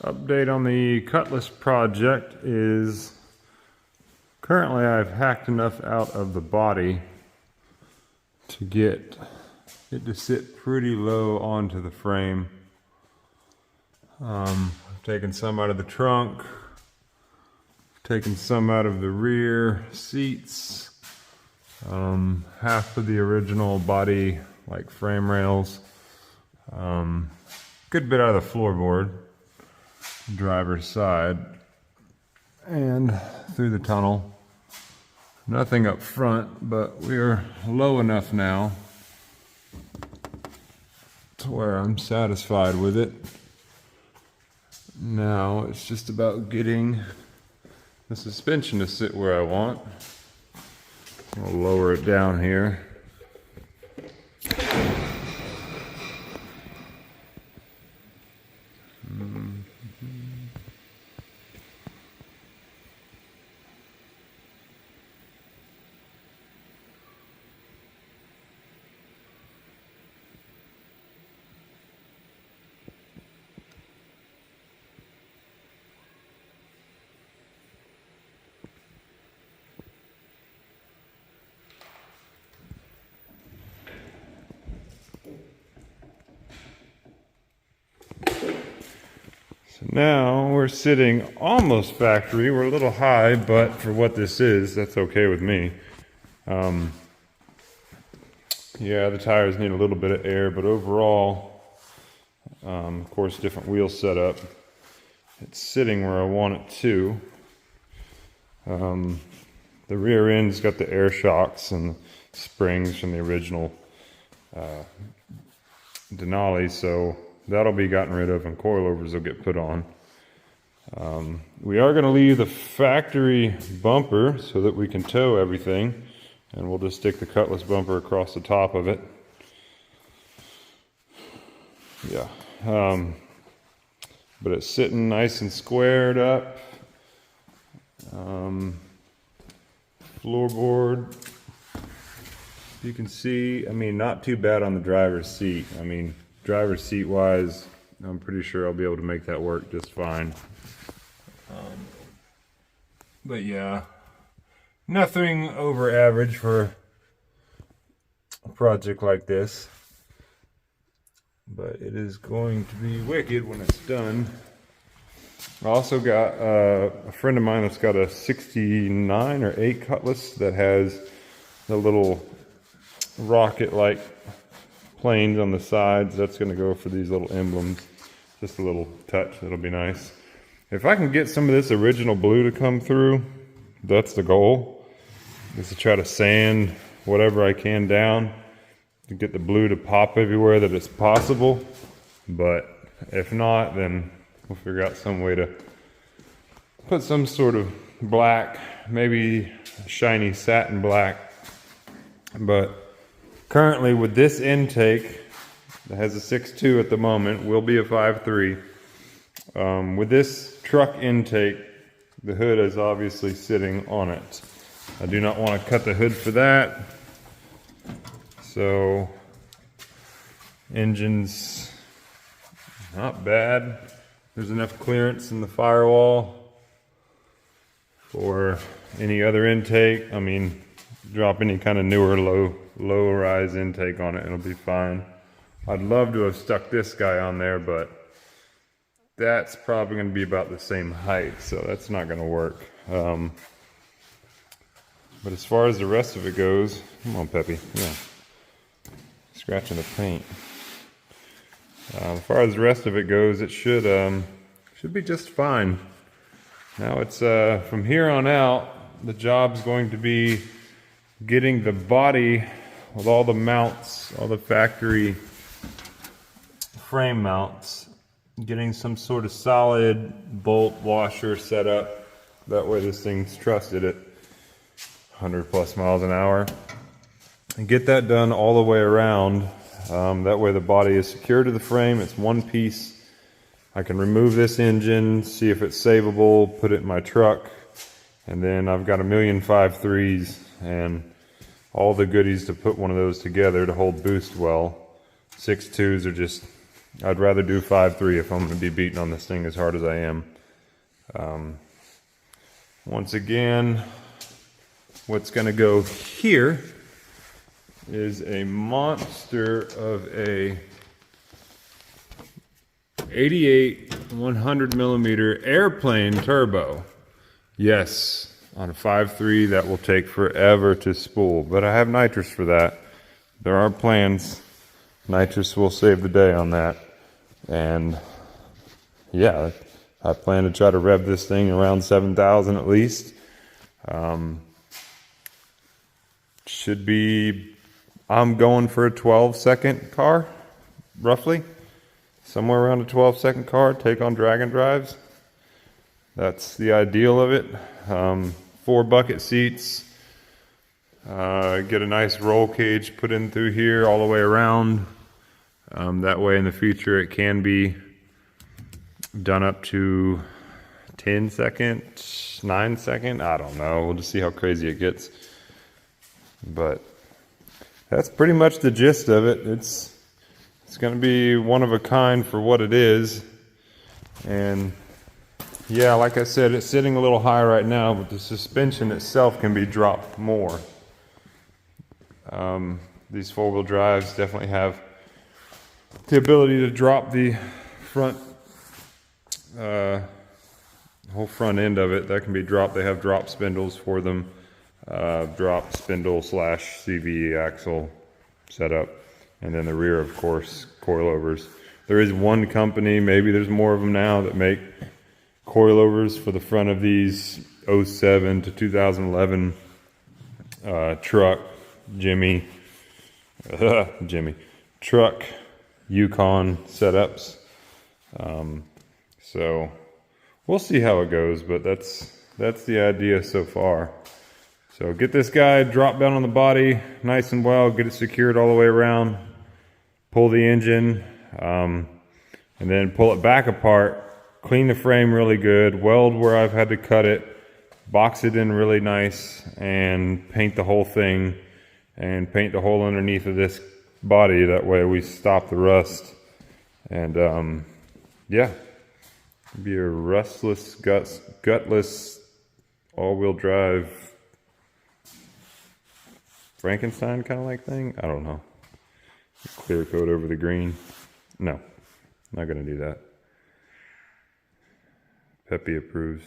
Update on the cutlass project is currently I've hacked enough out of the body to get it to sit pretty low onto the frame. I've taken some out of the trunk, taken some out of the rear seats, half of the original body like frame rails, good bit out of the floorboard, driver's side, and through the tunnel. Nothing up front, but we're low enough now to where I'm satisfied with it. Now it's just about getting the suspension to sit where I want. I'll lower it down here. So now we're sitting almost factory. We're a little high, but for what this is, that's okay with me. Yeah, the tires need a little bit of air, but overall, of course, different wheel setup. It's sitting where I want it to. The rear end's got the air shocks and the springs from the original Denali, so that'll be gotten rid of and coilovers will get put on. We are going to leave the factory bumper so that we can tow everything, and we'll just stick the cutlass bumper across the top of it. Yeah, but it's sitting nice and squared up. Floorboard, you can see, I mean, not too bad on the driver's seat. I mean, driver's seat wise, I'm pretty sure I'll be able to make that work just fine. But yeah, nothing over average for a project like this. But it is going to be wicked when it's done. I also got a friend of mine that's got a 69 or 8 cutlass that has the little rocket-like planes on the sides. That's going to go for these little emblems. Just a little touch, that'll be nice. If I can get some of this original blue to come through, that's the goal, is to try to sand whatever I can down to get the blue to pop everywhere that it's possible. But if not, then we'll figure out some way to put some sort of black, maybe shiny satin black. But currently with this intake that has a 6.2 at the moment, will be a 5.3. With this truck intake, the hood is obviously sitting on it. I do not want to cut the hood for that. So, engine's not bad. There's enough clearance in the firewall for any other intake. I mean, drop any kind of newer low rise intake on it, it'll be fine. I'd love to have stuck this guy on there, but that's probably going to be about the same height, so that's not going to work. But as far as the rest of it goes, come on, Peppy, yeah, scratching the paint. As far as the rest of it goes, it should be just fine. Now it's from here on out, the job's going to be getting the body with all the mounts, all the factory frame mounts, getting some sort of solid bolt washer set up. That way this thing's trusted at 100 plus miles an hour. And get that done all the way around. That way the body is secure to the frame. It's one piece. I can remove this engine, see if it's savable, put it in my truck, and then I've got 1,000,000 5.3s and all the goodies to put one of those together to hold boost well. 6.2s are just I'd rather do 5.3 if I'm going to be beating on this thing as hard as I am. Once again, what's going to go here is a monster of a 88 100 millimeter airplane turbo. Yes, on a 5.3 that will take forever to spool, but I have nitrous for that. There are plans. Nitrous will save the day on that. And yeah, I plan to try to rev this thing around 7,000 at least. Should be, I'm going for a 12-second car, roughly. Somewhere around a 12-second car, take on drag and drives. That's the ideal of it. 4 bucket seats. Get a nice roll cage put in through here all the way around. That way in the future it can be done up to 10 second, 9 second. I don't know. We'll just see how crazy it gets. But that's pretty much the gist of it. It's going to be one of a kind for what it is. And yeah, like I said, it's sitting a little high right now, but the suspension itself can be dropped more. These 4-wheel drives definitely have the ability to drop the front, whole front end of it. That can be dropped. They have drop spindles for them. Drop spindle / CV axle setup. And then the rear, of course, coilovers. There is one company, maybe there's more of them now, that make coilovers for the front of these 07 to 2011 truck, truck Yukon setups. So we'll see how it goes, but that's the idea so far. So get this guy dropped down on the body nice and well, get it secured all the way around, pull the engine, and then pull it back apart, clean the frame really good, weld where I've had to cut it, box it in really nice, and paint the whole thing, and paint the hole underneath of this body. That way we stop the rust. And yeah, be a rustless, gutless, all-wheel drive Frankenstein kind of like thing. I don't know. Clear coat over the green. No, not gonna do that. Peppy approves.